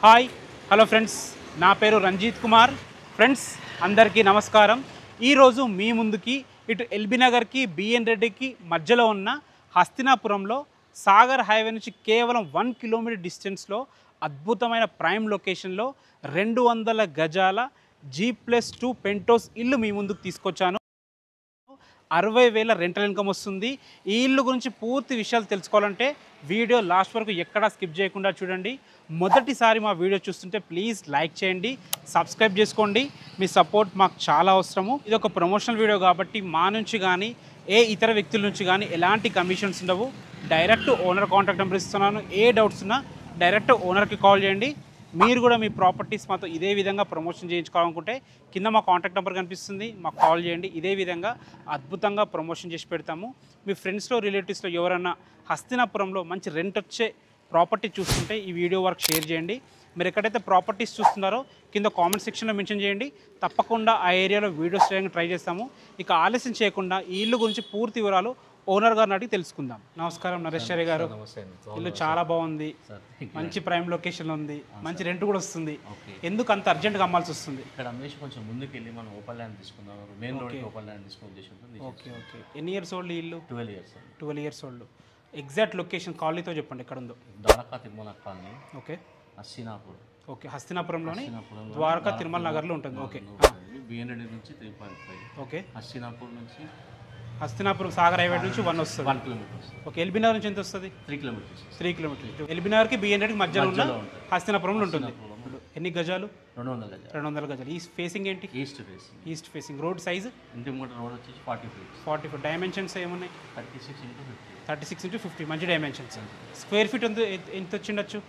Hi hello friends, నా పేరు Ranjith Kumar. Friends అందరికీ నమస్కారం. ఈరోజు మీ ముందుకి ఇటు ఎల్బీ నగర్కి బిఎన్ రెడ్డికి మధ్యలో ఉన్న హస్తినాపురంలో సాగర్ హైవే నుంచి కేవలం 1 కిలోమీటర్ డిస్టెన్స్లో అద్భుతమైన ప్రైమ్ లొకేషన్లో 200 గజాల G+2 పెంటోస్ ఇల్లు మీ ముందుకు తీసుకొచ్చాను. 60,000 రెంటల్ ఇన్కమ్ వస్తుంది. ఈ ఇల్లు గురించి పూర్తి విషయాలు తెలుసుకోవాలంటే వీడియో లాస్ట్ వరకు ఎక్కడా స్కిప్ చేయకుండా చూడండి. మొదటిసారి మా వీడియో చూస్తుంటే ప్లీజ్ లైక్ చేయండి, సబ్స్క్రైబ్ చేసుకోండి. మీ సపోర్ట్ మాకు చాలా అవసరము. ఇది ఒక ప్రమోషనల్ వీడియో కాబట్టి మా నుంచి కానీ ఏ ఇతర వ్యక్తుల నుంచి కానీ ఎలాంటి కమిషన్స్ ఉండవు. డైరెక్ట్ ఓనర్ కాంటాక్ట్ నెంబర్ ఇస్తున్నాను. ఏ డౌట్స్ ఉన్నా డైరెక్ట్ ఓనర్కి కాల్ చేయండి. మీరు కూడా మీ ప్రాపర్టీస్ మాతో ఇదే విధంగా ప్రమోషన్ చేయించుకోవాలనుకుంటే కింద మా కాంటాక్ట్ నెంబర్ కనిపిస్తుంది, మాకు కాల్ చేయండి. ఇదే విధంగా అద్భుతంగా ప్రమోషన్ చేసి పెడతాము. మీ ఫ్రెండ్స్లో రిలేటివ్స్లో ఎవరైనా హస్తినాపురంలో మంచి రెంట్ వచ్చే ప్రాపర్టీ చూస్తుంటే ఈ వీడియో వరకు షేర్ చేయండి. మీరు ఎక్కడైతే ప్రాపర్టీస్ చూస్తున్నారో కింద కామెంట్ సెక్షన్లో మెన్షన్ చేయండి. తప్పకుండా ఆ ఏరియాలో వీడియోస్ చేయడానికి ట్రై చేస్తాము. ఇక ఆలస్యం చేయకుండా ఈ ఇల్లు గురించి పూర్తి వివరాలు ఓనర్ గారిని అడిగి తెలుసుకుందాం. నమస్కారం నరేశ్వరి గారు. ఇల్లు చాలా బాగుంది, మంచి ప్రైమ్ లొకేషన్లో ఉంది, మంచి రెంట్ కూడా వస్తుంది. ఎందుకు అంత అర్జెంట్గా అమ్మాల్సి వస్తుంది? ఇక్కడ అమ్మేసి కొంచెం ముందుకు వెళ్ళి మనం ఓపెన్ ల్యాండ్ తీసుకుందాం, మెయిన్ రోడ్ ఓపెన్ ల్యాండ్ తీసుకొని. ఓకే. ఎన్ని ఇయర్స్ ఓల్డ్ ఇల్లు? 12 years. 12 years old. Exact location కాలనీతో చెప్పండి, ఎక్కడ ఉందో? Dwaraka Tirumala colony. Okay. Hastinapuram. Okay, హస్తినాపురంలోని ద్వారకా తిరుమల నగర్లో ఉంటుంది. ఓకే. బిఎన్ రెడ్డి నుంచి 3.5. ఓకే. హస్తినాపురం సాగర్ హైవే నుంచి 1 వస్తుంది. 1 కిలోమీటర్స్. ఓకే. ఎల్బీ నగర్ నుంచి ఎంత వస్తుంది? 3 కిలోమీటర్స్. 3 కిలోమీటర్స్. ఎల్బీ నగర్కి బిఎన్ రెడ్డికి మధ్యలో ఉన్న హస్తినాపురంలో ఉంటుంది. ఎన్ని గజాలు? 200 గజాలు. 200 గజాలు. ఈ ఫేసింగ్ ఏంటి? East facing. Road size? ఇంటి ముందు రోడ్ వచ్చేసి 40 ఫీట్. 40 ఫీట్. డైమెన్షన్స్ ఏమున్నాయి? 36 into 50. మంచి డైమెన్షన్స్. స్క్వేర్ ఫీట్ ఎంత వచ్చిండొచ్చు?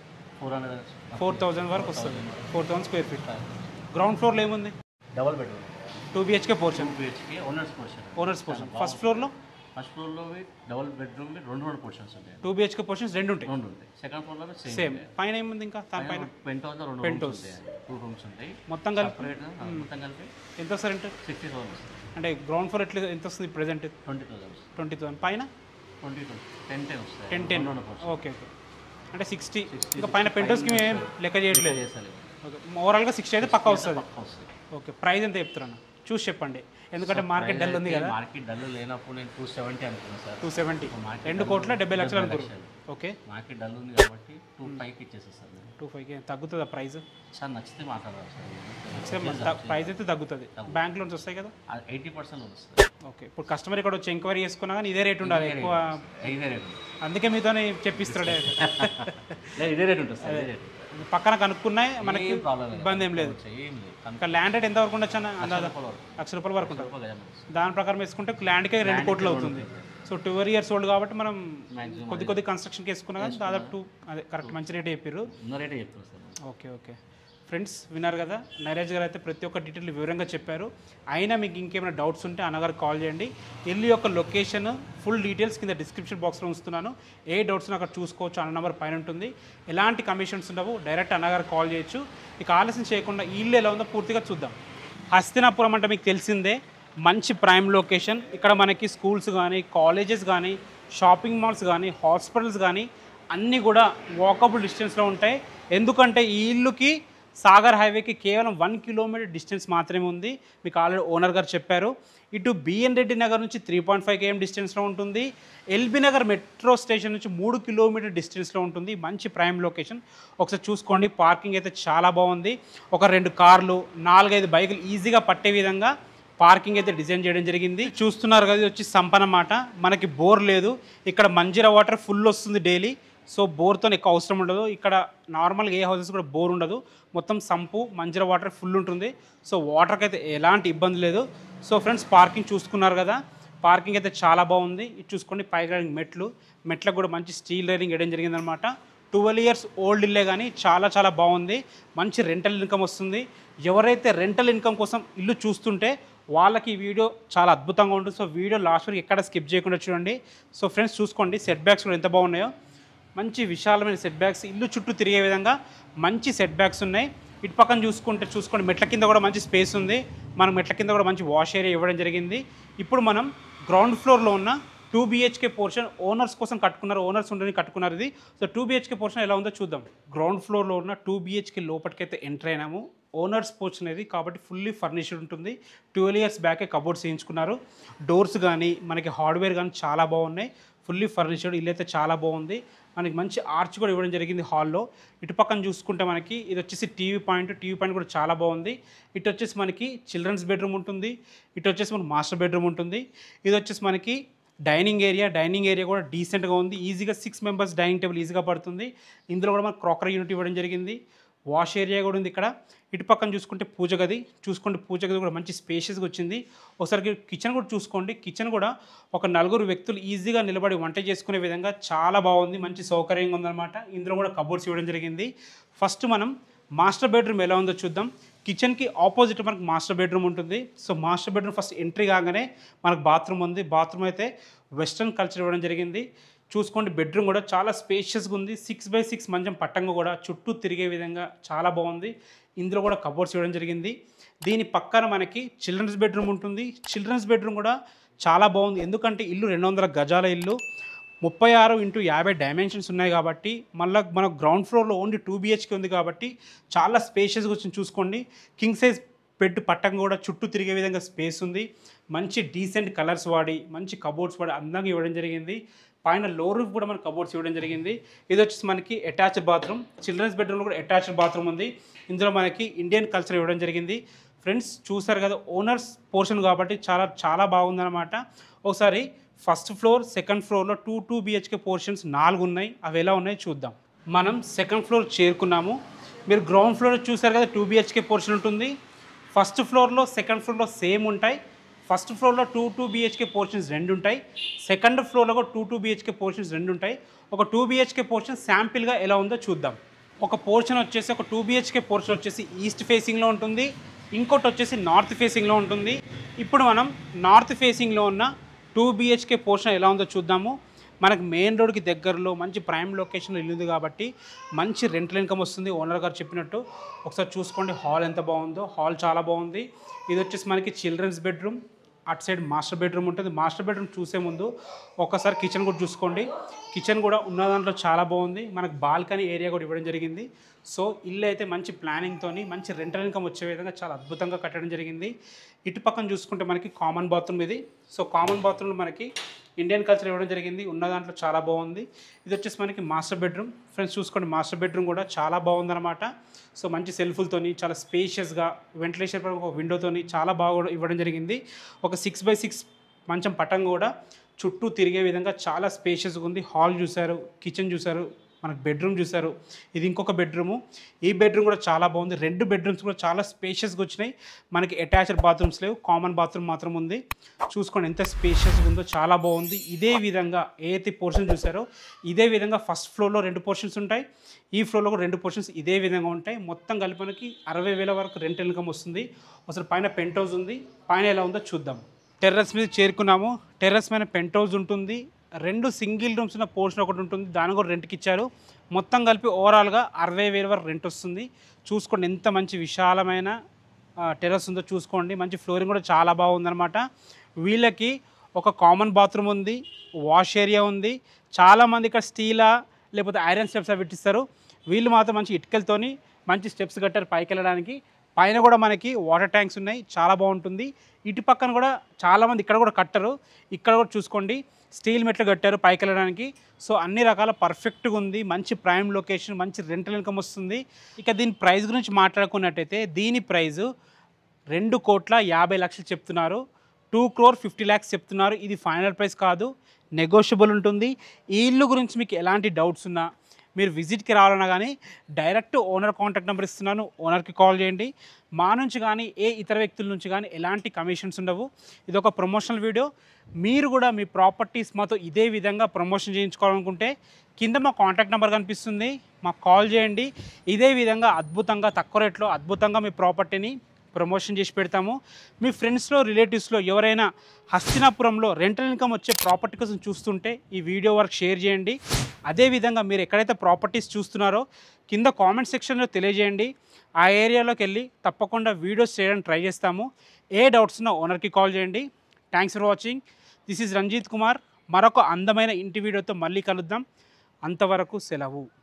4,000 వరకు వస్తుంది. 4,000 స్క్వేర్ ఫీట్. గ్రౌండ్ ఫ్లోర్లో ఏముంది? Double bedroom. 2 BHK portion. Owners portion. First ఫ్లోర్లో డబుల్ బెడ్రూమ్ 2 పోర్షన్స్ ఉంటాయి. 2 BHK పోర్షన్స్ 2 ఉంటాయి. సెకండ్ ఫ్లోర్ లో సేమ్. పైన ఏముంది ఇంకా? దానిపైన పెంటోస్ 2 రూమ్స్ ఉంటాయి. మొత్తం కలిపి ఎంత వస్తుంది రెంట్? 60,000. అంటే గ్రౌండ్ ఫ్లోర్ ఎట్లా ఎంత వస్తుంది ప్రెసెంట్? 20,000. పైన 10. ఓకే. అంటే 60. ఇంకా పైన పెంటోస్కి మేము లెక్క చేయట్లేదు. ఓకే. ఓవరాల్గా 60 అయితే పక్కా వస్తుంది. ఓకే. ప్రైస్ ఎంత చెప్తున్నాను చూసి చెప్పండి, ఎందుకంటే మార్కెట్ డల్ ఉంది కదా. మార్కెట్ డల్ లేనప్పుడు నేను 270 అనుకున్నాను సార్. 270. 2,70,00,000 అనుకోరు. ఓకే. మార్కెట్ డల్ ఉంది కాబట్టి 2.5కి ఇచ్చేస్తాను. 2.5కి తగ్గుతుందా ప్రైస్? సార్ నచ్చితే మాట్లాడాలి సార్. ప్రైస్ అయితే తగ్గుతుంది. బ్యాంక్ లోన్స్ వస్తాయి కదా, 80% వస్తుంది. ఓకే. ఇప్పుడు కస్టమర్ ఇక్కడ వచ్చి ఎంక్వైరీ చేసుకున్నా కానీ ఇదే రేట్ ఉండాలి ఎక్కువ. ఇదే రేట్ అందుకే మీతోనే చెప్పిస్తాడే. ఇదే రేట్ ఉంటుంది సార్. ఇదే రేట్ పక్కన కనుక్కున్నాయి మనకి ఇబ్బంది ఏం లేదు. ఇంకా ల్యాండ్ రేట్ ఎంత వరకు ఉండొచ్చు అన్న? అందాజ ₹1,00,000 వరకు ఉంటుంది. దాని ప్రకారం వేసుకుంటే ల్యాండ్కే 2 కోట్లు అవుతుంది. సో 12 ఇయర్స్ ఓల్డ్ కాబట్టి మనం కొద్ది కన్స్ట్రక్షన్కి వేసుకున్నా కానీ దాదాపు అదే కరెక్ట్ మంచి రేట్ చెప్పారు. ఓకే. ఫ్రెండ్స్ విన్నారు కదా, నరేష్ గారు అయితే ప్రతి ఒక్క డీటెయిల్ వివరంగా చెప్పారు. అయినా మీకు ఇంకేమైనా డౌట్స్ ఉంటే అన్నగారికి కాల్ చేయండి. ఇల్లు యొక్క లొకేషన్ ఫుల్ డీటెయిల్స్ కింద డిస్క్రిప్షన్ బాక్స్లో ఉంచుతున్నాను. ఏ డౌట్స్ అక్కడ చూసుకోవచ్చు. అన్న నెంబర్ పైన ఉంటుంది. ఎలాంటి కమిషన్స్ ఉండవు. డైరెక్ట్ అన్నగారికి కాల్ చేయొచ్చు. ఇక ఆలస్యం చేయకుండా ఈ ఇల్లు ఎలా ఉందో పూర్తిగా చూద్దాం. హస్తినాపురం అంటే మీకు తెలిసిందే, మంచి ప్రైమ్ లొకేషన్. ఇక్కడ మనకి స్కూల్స్ కానీ, కాలేజెస్ కానీ, షాపింగ్ మాల్స్ కానీ, హాస్పిటల్స్ కానీ అన్నీ కూడా వాకబుల్ డిస్టెన్స్లో ఉంటాయి. ఎందుకంటే ఈ ఇల్లుకి సాగర్ హైవేకి కేవలం 1 కిలోమీటర్ డిస్టెన్స్ మాత్రమే ఉంది. మీకు ఆల్రెడీ ఓనర్ గారు చెప్పారు. ఇటు బిఎన్ రెడ్డి నగర్ నుంచి 3.5 km డిస్టెన్స్లో ఉంటుంది. ఎల్బీ నగర్ మెట్రో స్టేషన్ నుంచి 3 కిలోమీటర్ డిస్టెన్స్లో ఉంటుంది. మంచి ప్రైమ్ లొకేషన్. ఒకసారి చూసుకోండి. పార్కింగ్ అయితే చాలా బాగుంది. ఒక 2 కార్లు 4-5 బైకులు ఈజీగా పట్టే విధంగా పార్కింగ్ అయితే డిజైన్ చేయడం జరిగింది. చూస్తున్నారు కదా, ఇది వచ్చి సంపన్న మాట. మనకి బోర్ లేదు. ఇక్కడ మంజీరా వాటర్ ఫుల్ వస్తుంది డైలీ. సో బోర్తో ఎక్కువ అవసరం ఉండదు. ఇక్కడ నార్మల్గా ఏ హౌసెస్ కూడా బోర్ ఉండదు. మొత్తం సంపు మంజీరా వాటర్ ఫుల్ ఉంటుంది. సో వాటర్కి అయితే ఎలాంటి ఇబ్బంది లేదు. సో ఫ్రెండ్స్ పార్కింగ్ చూసుకున్నారు కదా, పార్కింగ్ అయితే చాలా బాగుంది. ఇది చూసుకోండి. పైగా మెట్లకు కూడా మంచి స్టీల్ రైలింగ్ వేయడం జరిగిందనమాట. 12 ఇయర్స్ ఓల్డ్ ఇల్లే కానీ చాలా బాగుంది. మంచి రెంటల్ ఇన్కమ్ వస్తుంది. ఎవరైతే రెంటల్ ఇన్కమ్ కోసం ఇల్లు చూస్తుంటే వాళ్ళకి ఈ వీడియో చాలా అద్భుతంగా ఉంటుంది. సో వీడియో లాస్ట్ వరకు ఎక్కడ స్కిప్ చేయకుండా చూడండి. సో ఫ్రెండ్స్ చూసుకోండి, సెట్ బ్యాక్స్ కూడా ఎంత బాగున్నాయో. మంచి విశాలమైన సెట్ బ్యాక్స్, ఇల్లు చుట్టూ తిరిగే విధంగా మంచి సెట్ బ్యాక్స్ ఉన్నాయి. ఇటు పక్కన చూసుకోండి, మెట్ల కింద కూడా మంచి స్పేస్ ఉంది. మనం మెట్ల కింద కూడా మంచి వాష్ ఏరియా ఇవ్వడం జరిగింది. ఇప్పుడు మనం గ్రౌండ్ ఫ్లోర్లో ఉన్న 2 BHK పోర్షన్ ఓనర్స్ కోసం కట్టుకున్నారు, ఓనర్స్ ఉండని కట్టుకున్నారు ఇది. సో 2 BHK పోర్షన్ ఎలా ఉందో చూద్దాం. గ్రౌండ్ ఫ్లోర్లో ఉన్న 2 BHK లోపలికైతే ఎంటర్ అయినాము. ఓనర్స్ పోర్షన్ ఇది కాబట్టి ఫుల్లీ ఫర్నిష్డ్ ఉంటుంది. 12 ఇయర్స్ బ్యాకే కబోర్డ్స్ చేయించుకున్నారు. డోర్స్ కానీ మనకి హార్డ్వేర్ కానీ చాలా బాగున్నాయి. ఫుల్లీ ఫర్నిష్డ్ ఇల్లు అయితే చాలా బాగుంది. మనకి మంచి ఆర్చ్ కూడా ఇవ్వడం జరిగింది హాల్లో. ఇటు పక్కన చూసుకుంటే మనకి ఇది వచ్చేసి టీవీ పాయింట్ కూడా చాలా బాగుంది. ఇటు వచ్చేసి మనకి చిల్డ్రన్స్ బెడ్రూమ్ ఉంటుంది. ఇటు వచ్చేసి మనకి మాస్టర్ బెడ్రూమ్ ఉంటుంది. ఇది వచ్చేసి మనకి డైనింగ్ ఏరియా కూడా డీసెంట్గా ఉంది. ఈజీగా 6 మెంబర్స్ డైనింగ్ టేబుల్ ఈజీగా పడుతుంది. ఇందులో కూడా మనకు క్రాకరీ యూనిట్ ఇవ్వడం జరిగింది. వాష్ ఏరియా కూడా ఉంది ఇక్కడ. ఇటు పక్కన చూసుకుంటే పూజ గది కూడా మంచి స్పేషియస్గా వచ్చింది. ఒకసారి కిచెన్ కూడా చూసుకోండి. కిచెన్ కూడా ఒక 4 వ్యక్తులు ఈజీగా నిలబడి వంట చేసుకునే విధంగా చాలా బాగుంది. మంచి సౌకర్యంగా ఉందన్నమాట. ఇందులో కూడా కబోర్డ్స్ ఇవ్వడం జరిగింది. ఫస్ట్ మనం మాస్టర్ బెడ్రూమ్ ఎలా ఉందో చూద్దాం. కిచెన్కి ఆపోజిట్ మనకు మాస్టర్ బెడ్రూమ్ ఉంటుంది. So master bedroom first entry కాగానే మనకు బాత్రూమ్ ఉంది. బాత్రూమ్ అయితే వెస్ట్రన్ కల్చర్ ఇవ్వడం జరిగింది. చూసుకోండి బెడ్రూమ్ కూడా చాలా స్పేషియస్గా ఉంది. 6x6 మంచం పట్టంగా కూడా చుట్టూ తిరిగే విధంగా చాలా బాగుంది. ఇందులో కూడా కబోర్డ్స్ ఇవ్వడం జరిగింది. దీని పక్కన మనకి చిల్డ్రన్స్ బెడ్రూమ్ ఉంటుంది. చిల్డ్రన్స్ బెడ్రూమ్ కూడా చాలా బాగుంది. ఎందుకంటే ఇల్లు 200 గజాల ఇల్లు, 36x50 డైమెన్షన్స్ ఉన్నాయి కాబట్టి మళ్ళీ మన గ్రౌండ్ ఫ్లోర్లో ఓన్లీ 2 BHK ఉంది కాబట్టి చాలా స్పేషియస్గా వచ్చింది. చూసుకోండి కింగ్ సైజ్ బెడ్ పట్టం కూడా చుట్టూ తిరిగే విధంగా స్పేస్ ఉంది. మంచి డీసెంట్ కలర్స్ వాడి మంచి కబోర్డ్స్ వాడి అందంగా ఇవ్వడం జరిగింది. పైన లో రూఫ్ కూడా మనకు కబోర్డ్స్ ఇవ్వడం జరిగింది. ఇది వచ్చేసి మనకి అటాచ్డ్ బాత్రూమ్. చిల్డ్రన్స్ బెడ్రూమ్లో కూడా అటాచ్డ్ బాత్రూమ్ ఉంది. ఇందులో మనకి ఇండియన్ కల్చర్ ఇవ్వడం జరిగింది. ఫ్రెండ్స్ చూసారు కదా ఓనర్స్ పోర్షన్ కాబట్టి చాలా చాలా బాగుందన్నమాట. ఒకసారి ఫస్ట్ ఫ్లోర్ సెకండ్ ఫ్లోర్లో 2 BHK పోర్షన్స్ 4 ఉన్నాయి. అవి ఎలా ఉన్నాయి చూద్దాం. మనం సెకండ్ ఫ్లోర్ చేరుకున్నాము. మీరు గ్రౌండ్ ఫ్లోర్ చూసారు కదా 2 BHK పోర్షన్ ఉంటుంది. ఫస్ట్ ఫ్లోర్లో సెకండ్ ఫ్లోర్లో సేమ్ ఉంటాయి. ఫస్ట్ ఫ్లోర్లో 2 BHK పోర్షన్స్ 2 ఉంటాయి. సెకండ్ ఫ్లోర్లో కూడా 2 BHK పోర్షన్స్ 2 ఉంటాయి. ఒక 2 BHK పోర్షన్ శాంపిల్గా ఎలా ఉందో చూద్దాం. ఒక పోర్షన్ వచ్చేసి ఒక 2 BHK పోర్షన్ వచ్చేసి ఈస్ట్ ఫేసింగ్లో ఉంటుంది. ఇంకోటి వచ్చేసి నార్త్ ఫేసింగ్లో ఉంటుంది. ఇప్పుడు మనం నార్త్ ఫేసింగ్లో ఉన్న 2 BHK పోర్షన్ ఎలా ఉందో చూద్దాము. మనకు మెయిన్ రోడ్కి దగ్గరలో మంచి ప్రైమ్ లొకేషన్లో ఇల్లు ఉంది కాబట్టి మంచి రెంటల్ ఇన్కమ్ వస్తుంది. ఓనర్ గారు చెప్పినట్టు ఒకసారి చూసుకోండి. హాల్ ఎంత బాగుందో, హాల్ చాలా బాగుంది. ఇది వచ్చేసి మనకి చిల్డ్రన్స్ బెడ్రూమ్, అటు సైడ్ మాస్టర్ బెడ్రూమ్ ఉంటుంది. మాస్టర్ బెడ్రూమ్ చూసే ముందు ఒకసారి కిచెన్ కూడా చూసుకోండి. కిచెన్ కూడా ఉన్న దాంట్లో చాలా బాగుంది. మనకు బాల్కనీ ఏరియా కూడా ఇవ్వడం జరిగింది. సో ఇల్లు అయితే మంచి ప్లానింగ్తో మంచి రెంటల్ ఇన్కమ్ వచ్చే విధంగా చాలా అద్భుతంగా కట్టడం జరిగింది. ఇటు పక్కన చూసుకుంటే మనకి కామన్ బాత్రూమ్ ఇది. సో కామన్ బాత్రూమ్లో మనకి ఇండియన్ కల్చర్ ఇవ్వడం జరిగింది. ఉన్న దాంట్లో చాలా బాగుంది. ఇది వచ్చేసి మనకి మాస్టర్ బెడ్రూమ్. ఫ్రెండ్స్ చూసుకోండి మాస్టర్ బెడ్రూమ్ కూడా చాలా బాగుందన్నమాట. సో మంచి సెల్ఫులతోని చాలా స్పేషియస్గా వెంటిలేషన్ ఒక విండోతోని చాలా బాగా ఇవ్వడం జరిగింది. ఒక 6x6 మంచం పట్టం కూడా చుట్టూ తిరిగే విధంగా చాలా స్పేషియస్గా ఉంది. హాల్ చూశారు, కిచెన్ చూశారు, మనకు బెడ్రూమ్ చూశారు. ఇది ఇంకొక బెడ్రూము. ఈ బెడ్రూమ్ కూడా చాలా బాగుంది. 2 బెడ్రూమ్స్ కూడా చాలా స్పేషియస్గా వచ్చినాయి. మనకి అటాచ్డ్ బాత్రూమ్స్ లేవు, కామన్ బాత్రూమ్ మాత్రం ఉంది. చూసుకోండి ఎంత స్పేషియస్గా ఉందో, చాలా బాగుంది. ఇదే విధంగా ఏదైతే పోర్షన్ చూసారో ఇదే విధంగా ఫస్ట్ ఫ్లోర్లో 2 పోర్షన్స్ ఉంటాయి. ఈ ఫ్లోర్లో కూడా 2 పోర్షన్స్ ఇదే విధంగా ఉంటాయి. మొత్తం కలిపి మనకి 60,000 వరకు రెంటల్ ఇన్కమ్ వస్తుంది. అసలు పైన పెంట్ హౌస్ ఉంది. పైన ఎలా ఉందో చూద్దాం. టెర్రస్ మీద చేరుకున్నాము. టెర్రస్ పైన పెంట్ హౌస్ ఉంటుంది. 2 సింగిల్ రూమ్స్ ఉన్న పోర్షన్ ఒకటి ఉంటుంది. దాని కూడా రెంట్కి ఇచ్చారు. మొత్తం కలిపి ఓవరాల్గా 60,000 వరకు రెంట్ వస్తుంది. చూసుకోండి ఎంత మంచి విశాలమైన టెర్రస్ ఉందో చూసుకోండి. మంచి ఫ్లోరింగ్ కూడా చాలా బాగుందన్నమాట. వీళ్ళకి ఒక కామన్ బాత్రూమ్ ఉంది, వాష్ ఏరియా ఉంది. చాలామంది ఇక్కడ స్టీలా లేకపోతే ఐరన్ స్టెప్స్ అవి పెట్టిస్తారు. వీళ్ళు మాత్రం మంచి ఇటుకలతోని మంచి స్టెప్స్ కట్టారు పైకి వెళ్ళడానికి. పైన కూడా మనకి వాటర్ ట్యాంక్స్ ఉన్నాయి, చాలా బాగుంటుంది. ఇటు పక్కన కూడా చాలామంది ఇక్కడ కూడా కట్టరు. ఇక్కడ కూడా చూసుకోండి స్టీల్ మెట్లు కట్టారు పైకి వెళ్ళడానికి. సో అన్ని రకాల పర్ఫెక్ట్గా ఉంది. మంచి ప్రైమ్ లొకేషన్, మంచి రెంటల్ ఇన్కమ్ వస్తుంది. ఇక దీని ప్రైస్ గురించి మాట్లాడుకున్నట్టయితే దీని ప్రైజు 2,50,00,000 చెప్తున్నారు. 2,50,00,000 చెప్తున్నారు. ఇది ఫైనల్ ప్రైస్ కాదు, నెగోషియబుల్ ఉంటుంది. ఈ ఇల్లు గురించి మీకు ఎలాంటి డౌట్స్ ఉన్నా మీరు విజిట్కి రావాలన్నా కానీ డైరెక్ట్ ఓనర్ కాంటాక్ట్ నెంబర్ ఇస్తున్నాను, ఓనర్కి కాల్ చేయండి. మా నుంచి కానీ ఏ ఇతర వ్యక్తుల నుంచి కానీ ఎలాంటి కమిషన్స్ ఉండవు. ఇది ఒక ప్రమోషనల్ వీడియో. మీరు కూడా మీ ప్రాపర్టీస్ మాతో ఇదే విధంగా ప్రమోషన్ చేయించుకోవాలనుకుంటే కింద మా కాంటాక్ట్ నెంబర్ కనిపిస్తుంది, మాకు కాల్ చేయండి. ఇదే విధంగా అద్భుతంగా తక్కువ రేట్లో అద్భుతంగా మీ ప్రాపర్టీని ప్రమోషన్ చేసి పెడతాము. మీ ఫ్రెండ్స్లో రిలేటివ్స్లో ఎవరైనా హస్తినాపురంలో రెంటల్ ఇన్కమ్ వచ్చే ప్రాపర్టీ కోసం చూస్తుంటే ఈ వీడియో వరకు షేర్ చేయండి. అదేవిధంగా మీరు ఎక్కడైతే ప్రాపర్టీస్ చూస్తున్నారో కింద కామెంట్ సెక్షన్లో తెలియజేయండి. ఆ ఏరియాలోకి వెళ్ళి తప్పకుండా వీడియోస్ చేయడానికి ట్రై చేస్తాము. ఏ డౌట్స్ ఉన్నా ఓనర్కి కాల్ చేయండి. Thanks for watching. This is Ranjith Kumar, మరొక అందమైన ఇంటి వీడియోతో మళ్ళీ కలుద్దాం. అంతవరకు సెలవు.